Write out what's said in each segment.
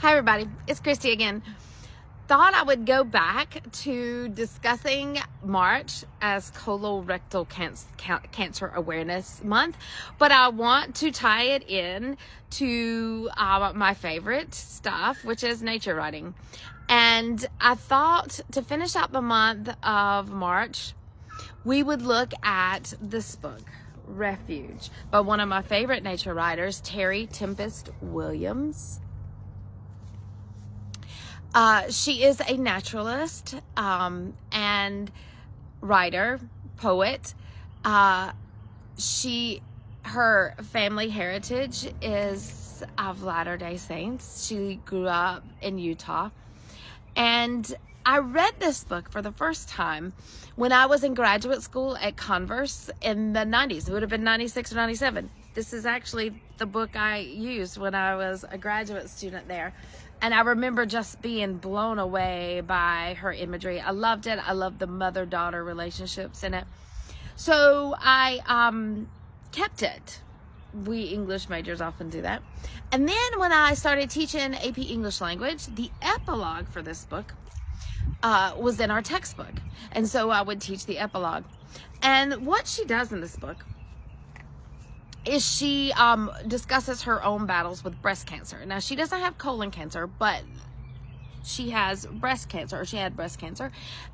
Hi everybody, it's Christy again. Thought I would go back to discussing March as colorectal cancer awareness month, but I want to tie it in to my favorite stuff, which is nature writing. And I thought to finish out the month of March, we would look at this book, Refuge, by one of my favorite nature writers, Tempest Williams. She is a naturalist and writer, poet. Her family heritage is of Latter-day Saints. She grew up in Utah. And I read this book for the first time when I was in graduate school at Converse in the 90s. It would have been 96 or 97. This is actually the book I used when I was a graduate student there. And I remember just being blown away by her imagery. I loved it. I loved the mother-daughter relationships in it. So I kept it. We English majors often do that. And then when I started teaching AP English language, the epilogue for this book was in our textbook. And so I would teach the epilogue. And what she does in this book is she discusses her own battles with breast cancer. Now, she doesn't have colon cancer, but she has breast cancer, or she had breast cancer.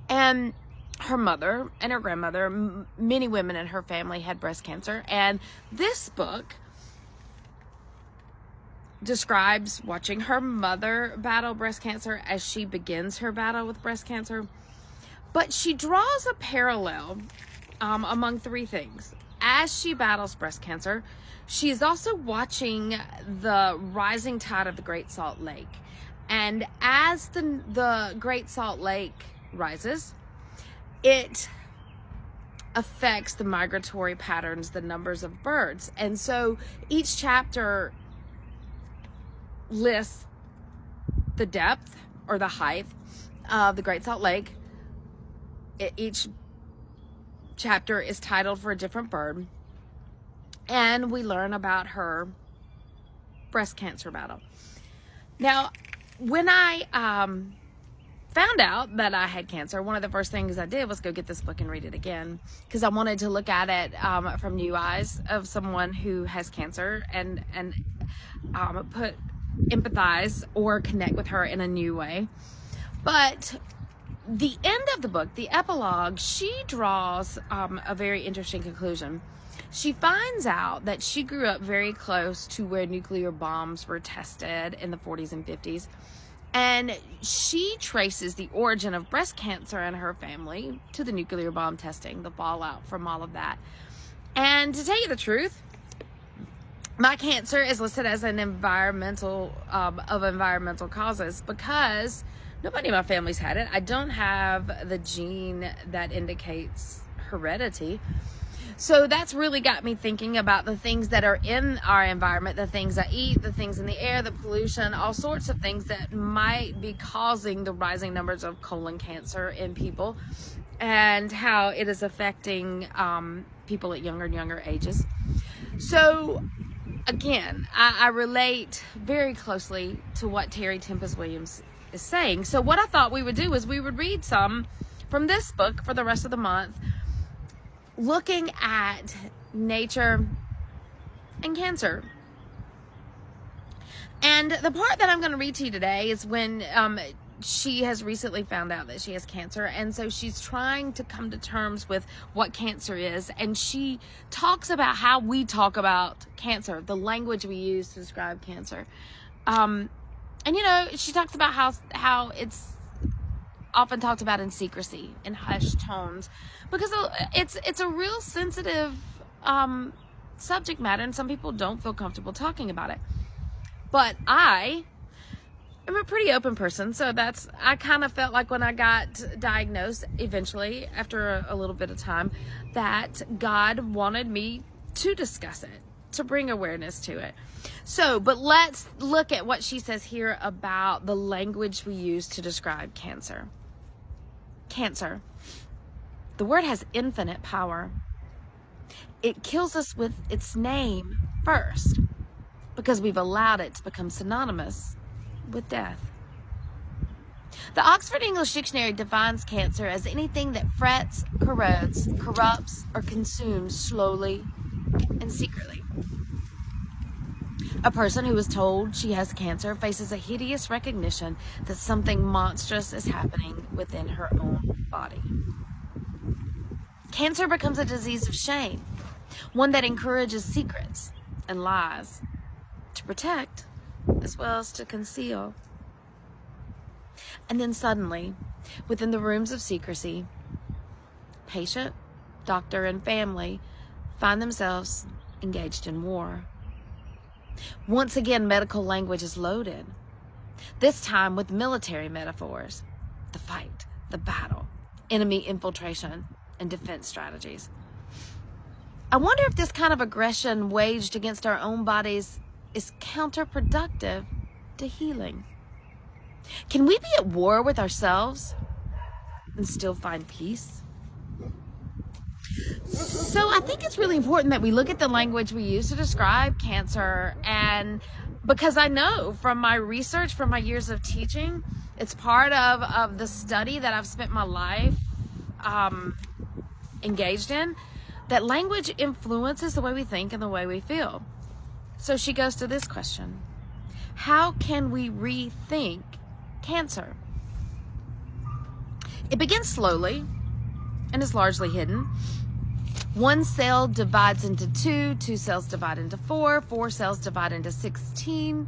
And her mother and her grandmother, many women in her family had breast cancer. And this book describes watching her mother battle breast cancer as she begins her battle with breast cancer. But she draws a parallel among three things. As she battles breast cancer, she is also watching the rising tide of the Great Salt Lake. And as the Great Salt Lake rises, it affects the migratory patterns, the numbers of birds. And so each chapter lists the depth or the height of the Great Salt Lake. Each chapter is titled for a different bird, and we learn about her breast cancer battle. Now, when I found out that I had cancer, one of the first things I did was go get this book and read it again, because I wanted to look at it from new eyes of someone who has cancer and empathize or connect with her in a new way. But the end of the book, the epilogue, she draws a very interesting conclusion. She finds out that she grew up very close to where nuclear bombs were tested in the 40s and 50s. And she traces the origin of breast cancer in her family to the nuclear bomb testing, the fallout from all of that. And to tell you the truth, my cancer is listed as an environmental causes because nobody in my family's had it. I don't have the gene that indicates heredity. So that's really got me thinking about the things that are in our environment, the things I eat, the things in the air, the pollution, all sorts of things that might be causing the rising numbers of colon cancer in people, and how it is affecting people at younger and younger ages. So again, I relate very closely to what Tempest Williams is saying. So what I thought we would do is we would read some from this book for the rest of the month, looking at nature and cancer. And the part that I'm going to read to you today is when she has recently found out that she has cancer, and so she's trying to come to terms with what cancer is, and she talks about how we talk about cancer, the language we use to describe cancer. And you know, she talks about how it's often talked about in secrecy, in hushed tones, because it's a real sensitive subject matter, and some people don't feel comfortable talking about it. But I am a pretty open person, so I kind of felt like when I got diagnosed eventually, after a little bit of time, that God wanted me to discuss it, to bring awareness to it. So, but let's look at what she says here about the language we use to describe cancer. Cancer. The word has infinite power. It kills us with its name first, because we've allowed it to become synonymous with death. The Oxford English Dictionary defines cancer as anything that frets, corrodes, corrupts, or consumes slowly and secretly. A person who is told she has cancer faces a hideous recognition that something monstrous is happening within her own body. Cancer becomes a disease of shame, one that encourages secrets and lies to protect as well as to conceal. And then suddenly, within the rooms of secrecy, patient, doctor, and family find themselves engaged in war. Once again, medical language is loaded, this time with military metaphors: the fight, the battle, enemy infiltration, and defense strategies. I wonder if this kind of aggression waged against our own bodies is counterproductive to healing. Can we be at war with ourselves and still find peace? So I think it's really important that we look at the language we use to describe cancer, and because I know from my research, from my years of teaching, it's part of the study that I've spent my life engaged in, that language influences the way we think and the way we feel. So she goes to this question: how can we rethink cancer? It begins slowly and is largely hidden. One cell divides into two, two cells divide into four, four cells divide into 16.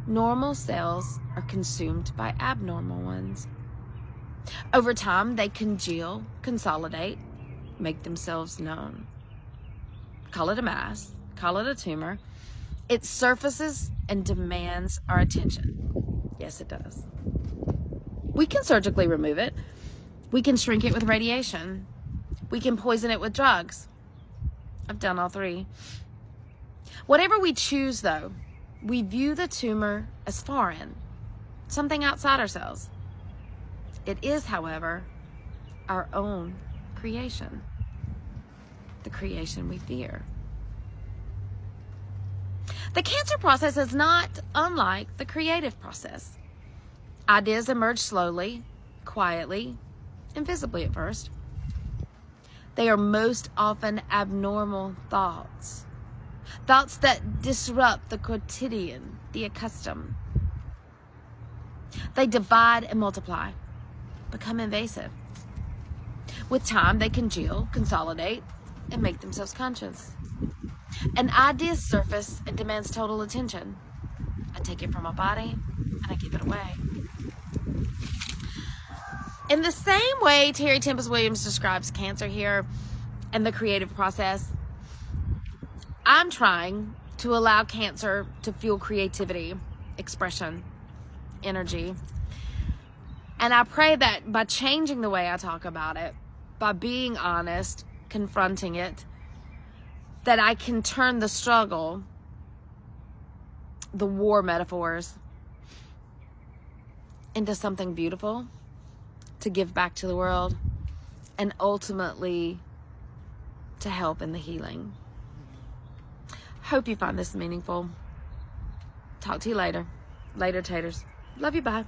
Normal cells are consumed by abnormal ones. Over time, they congeal, consolidate, make themselves known. Call it a mass, call it a tumor. It surfaces and demands our attention. Yes, it does. We can surgically remove it. We can shrink it with radiation. We can poison it with drugs. I've done all three. Whatever we choose, though, we view the tumor as foreign, something outside ourselves. It is, however, our own creation, the creation we fear. The cancer process is not unlike the creative process. Ideas emerge slowly, quietly, invisibly at first. They are most often abnormal thoughts. Thoughts that disrupt the quotidian, the accustomed. They divide and multiply, become invasive. With time, they congeal, consolidate, and make themselves conscious. An idea surfaces and demands total attention. I take it from my body and I give it away. In the same way Terry Tempest Williams describes cancer here and the creative process, I'm trying to allow cancer to fuel creativity, expression, energy. And I pray that by changing the way I talk about it, by being honest, confronting it, that I can turn the struggle, the war metaphors, into something beautiful to give back to the world, and ultimately to help in the healing. Hope you find this meaningful. Talk to you later. Later, taters. Love you, bye.